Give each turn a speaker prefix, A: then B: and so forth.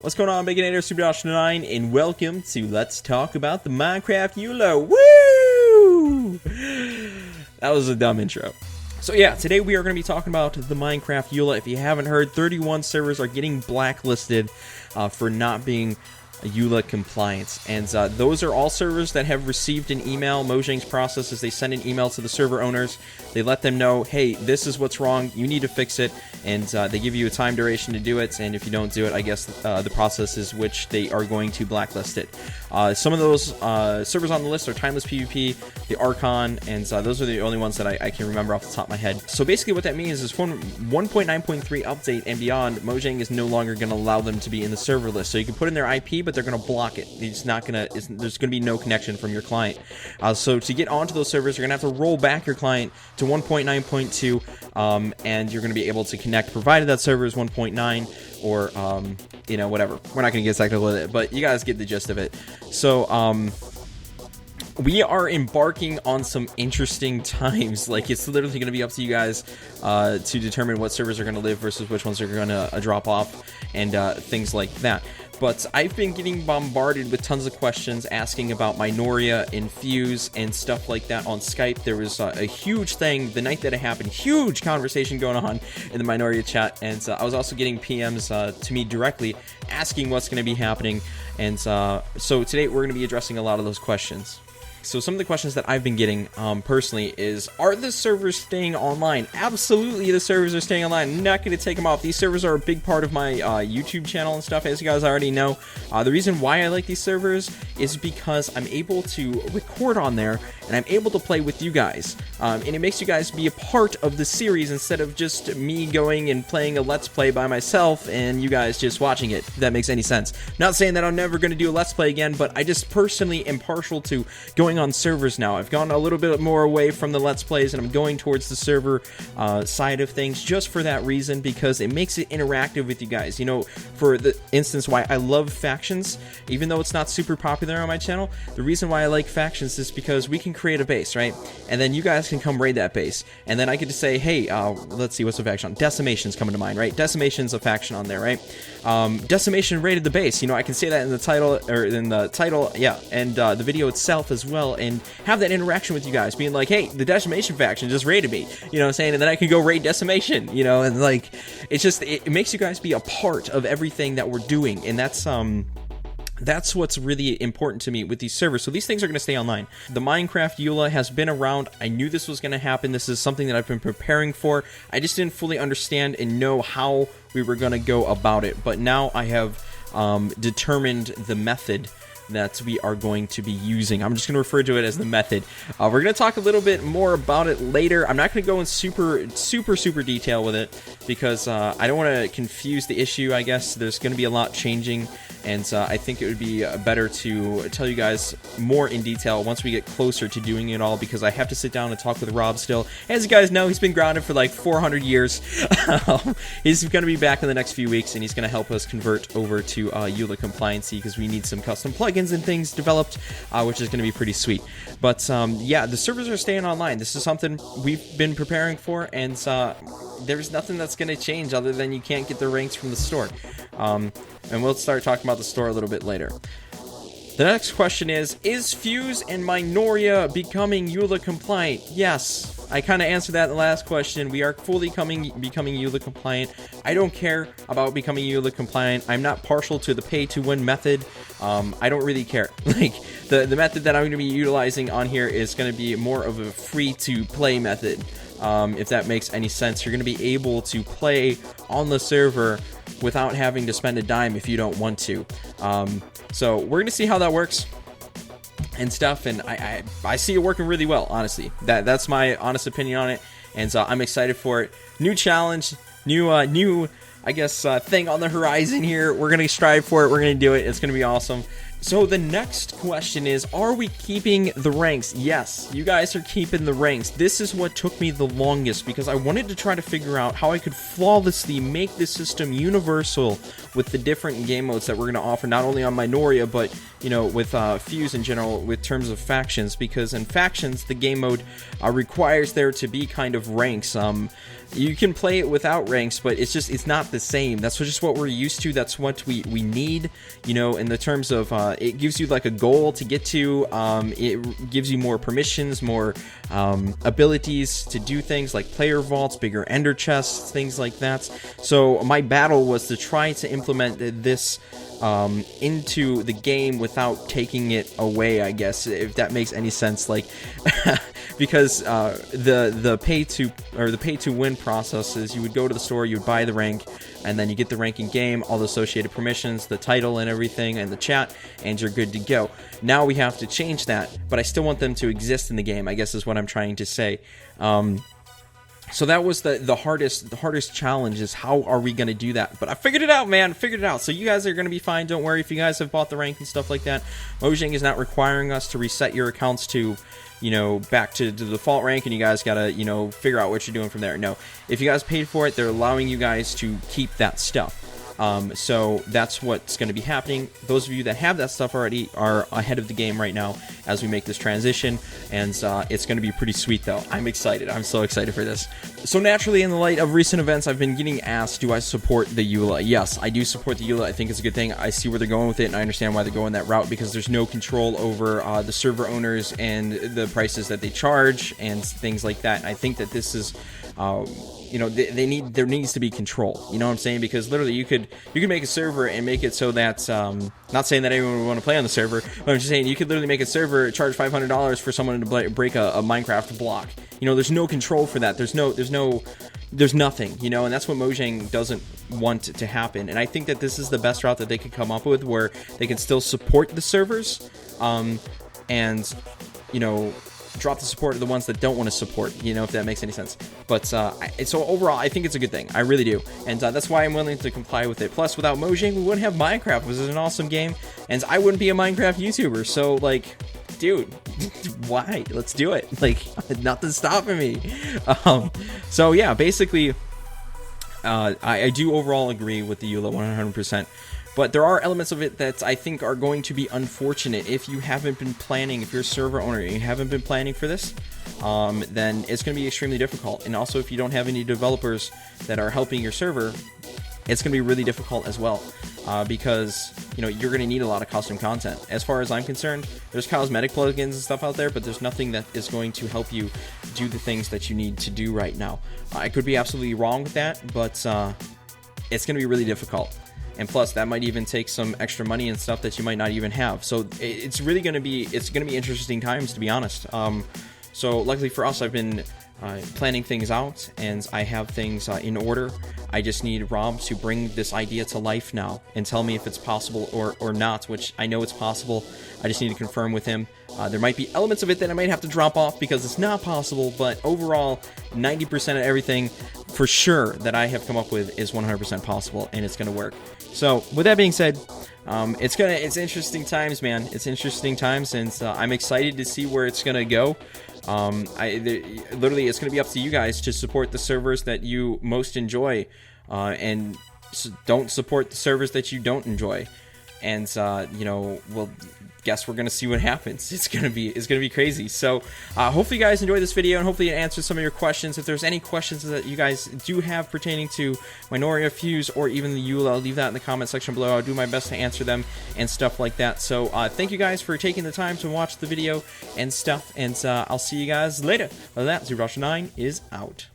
A: What's going on, Baconator, Super 9, and welcome to Let's Talk About the Minecraft EULA. Woo! That was a dumb intro. So yeah, today we are going to be talking about the Minecraft EULA. If you haven't heard, 31 servers are getting blacklisted for not being EULA compliance, and those are all servers that have received an email. Mojang's process is they send an email to the server owners. They let them know, hey, this is what's wrong, you need to fix it, and they give you a time duration to do it, and if you don't do it, I guess the process is which they are going to blacklist it. Some of those servers on the list are TimelessPVP, the Archon, and those are the only ones that I can remember off the top of my head. So basically what that means is 1.9.3 update and beyond, Mojang is no longer going to allow them to be in the server list. So you can put in their IP, but they're going to block it. It's not going to, there's going to be no connection from your client. So to get onto those servers, you're going to have to roll back your client to 1.9.2, and you're going to be able to connect, provided that server is 1.9 or, you know, whatever. We're not going to get technical with it, but you guys get the gist of it. So, we are embarking on some interesting times. Like, it's literally going to be up to you guys to determine what servers are going to live versus which ones are going to drop off and things like that. But I've been getting bombarded with tons of questions asking about Mineoria and Fuse and stuff like that on Skype. There was a huge thing the night that it happened, huge conversation going on in the Mineoria chat, and I was also getting PMs to me directly asking what's going to be happening, and so today we're going to be addressing a lot of those questions. So some of the questions that I've been getting personally is, are the servers staying online? Absolutely, the servers are staying online. I'm not going to take them off. These servers are a big part of my YouTube channel and stuff, as you guys already know. The reason why I like these servers is because I'm able to record on there, and I'm able to play with you guys. And it makes you guys be a part of the series instead of just me going and playing a Let's Play by myself and you guys just watching it, if that makes any sense. Not saying that I'm never going to do a Let's Play again, but I just personally am partial to going on servers now. I've gone a little bit more away from the Let's Plays, and I'm going towards the server side of things just for that reason, because it makes it interactive with you guys. You know, for the instance why I love factions, even though it's not super popular on my channel, the reason why I like factions is because we can create a base, right? And then you guys can come raid that base, and then I get to say, hey, let's see, what's the faction on? Decimation's coming to mind, right? Decimation's a faction on there, right? Decimation raided the base. You know, I can say that in the title, yeah, and the video itself as well, and have that interaction with you guys, being like, hey, the Decimation faction just raided me, you know what I'm saying? And then I can go raid Decimation, you know, and like, it's just, it makes you guys be a part of everything that we're doing, and that's what's really important to me with these servers. So these things are going to stay online. The Minecraft EULA has been around. I knew this was going to happen. This is something that I've been preparing for. I just didn't fully understand and know how we were going to go about it. But now I have determined the method that we are going to be using. I'm just going to refer to it as the method. We're going to talk a little bit more about it later. I'm not going to go in super detail with it, because I don't want to confuse the issue. I guess there's going to be a lot changing, and I think it would be better to tell you guys more in detail once we get closer to doing it all, because I have to sit down and talk with Rob still. As you guys know, he's been grounded for like 400 years. He's going to be back in the next few weeks, and he's going to help us convert over to EULA compliancy, because we need some custom plugins and things developed, which is going to be pretty sweet. But yeah, the servers are staying online. This is something we've been preparing for, and there's nothing that's going to change other than you can't get the ranks from the store. And we'll start talking about the store a little bit later. The next question is Fuse and Mineoria becoming EULA compliant? Yes. I kind of answered that in the last question. We are fully becoming EULA compliant. I don't care about becoming EULA compliant. I'm not partial to the pay-to-win method. I don't really care. Like, the method that I'm going to be utilizing on here is going to be more of a free-to-play method. If that makes any sense. You're going to be able to play on the server without having to spend a dime if you don't want to. So we're going to see how that works and stuff, and I see it working really well, honestly. That's my honest opinion on it, and so I'm excited for it. New challenge, new I guess thing on the horizon here. We're gonna strive for it. We're gonna do it. It's gonna be awesome. So the next question is, are we keeping the ranks? Yes, you guys are keeping the ranks. This is what took me the longest, because I wanted to try to figure out how I could flawlessly make this system universal with the different game modes that we're going to offer, not only on Mineoria, but, you know, with Fuse in general, with terms of factions, because in factions, the game mode requires there to be kind of ranks. You can play it without ranks, but it's not the same. That's just what we're used to. That's what we need, you know, in the terms of, it gives you like a goal to get to, it gives you more permissions, more abilities to do things like player vaults, bigger ender chests, things like that. So my battle was to try to implement this into the game without taking it away, I guess, if that makes any sense. Like, because the pay to win process is you would go to the store, you would buy the rank, and then you get the rank in game, all the associated permissions, the title and everything, and the chat, and you're good to go. Now we have to change that, but I still want them to exist in the game, I guess is what I'm trying to say. So that was the hardest challenge, is how are we going to do that? But I figured it out, man. Figured it out. So you guys are going to be fine. Don't worry if you guys have bought the rank and stuff like that. Mojang is not requiring us to reset your accounts to, you know, back to the default rank, and you guys got to, you know, figure out what you're doing from there. No, if you guys paid for it, they're allowing you guys to keep that stuff. So that's what's going to be happening. Those of you that have that stuff already are ahead of the game right now as we make this transition, and it's going to be pretty sweet though. I'm excited. I'm so excited for this. So naturally, in the light of recent events, I've been getting asked, do I support the EULA? Yes, I do support the EULA. I think it's a good thing. I see where they're going with it, and I understand why they're going that route, because there's no control over the server owners and the prices that they charge and things like that. And I think that this is you know, there needs to be control. You know what I'm saying? Because literally, you could make a server and make it so that, not saying that everyone would want to play on the server, but I'm just saying you could literally make a server, charge $500 for someone to break a Minecraft block. You know, there's no control for that. There's nothing. You know, and that's what Mojang doesn't want to happen. And I think that this is the best route that they could come up with, where they can still support the servers, and, you know, drop the support of the ones that don't want to support, you know, if that makes any sense. But so overall, I think it's a good thing. I really do. And that's why I'm willing to comply with it. Plus, without Mojang, we wouldn't have Minecraft, which is an awesome game, and I wouldn't be a Minecraft YouTuber. So, like, dude, why? Let's do it. Like, nothing's stopping me. So yeah, basically, I do overall agree with the EULA 100%. But there are elements of it that I think are going to be unfortunate if you haven't been planning. If you're a server owner and you haven't been planning for this, then it's going to be extremely difficult. And also, if you don't have any developers that are helping your server, it's going to be really difficult as well, because, you know, you're going to need a lot of custom content. As far as I'm concerned, there's cosmetic plugins and stuff out there, but there's nothing that is going to help you do the things that you need to do right now. I could be absolutely wrong with that, but it's going to be really difficult. And plus, that might even take some extra money and stuff that you might not even have. So it's really going to be interesting times, to be honest. So luckily for us, I've been planning things out, and I have things in order. I just need Rob to bring this idea to life now and tell me if it's possible or not, which I know it's possible. I just need to confirm with him. There might be elements of it that I might have to drop off because it's not possible, but overall, 90% of everything for sure that I have come up with is 100% possible, and it's going to work. So with that being said, it's interesting times, man. It's interesting times, and I'm excited to see where it's going to go. Literally, it's going to be up to you guys to support the servers that you most enjoy, and don't support the servers that you don't enjoy. And you know, well, guess we're gonna see what happens. It's gonna be crazy. So hopefully you guys enjoyed this video, and hopefully it answers some of your questions. If there's any questions that you guys do have pertaining to Mineoria, Fuse, or even the EULA, I'll leave that in the comment section below. I'll do my best to answer them and stuff like that. So thank you guys for taking the time to watch the video and stuff, and I'll see you guys later. Other than that, Zero9 is out.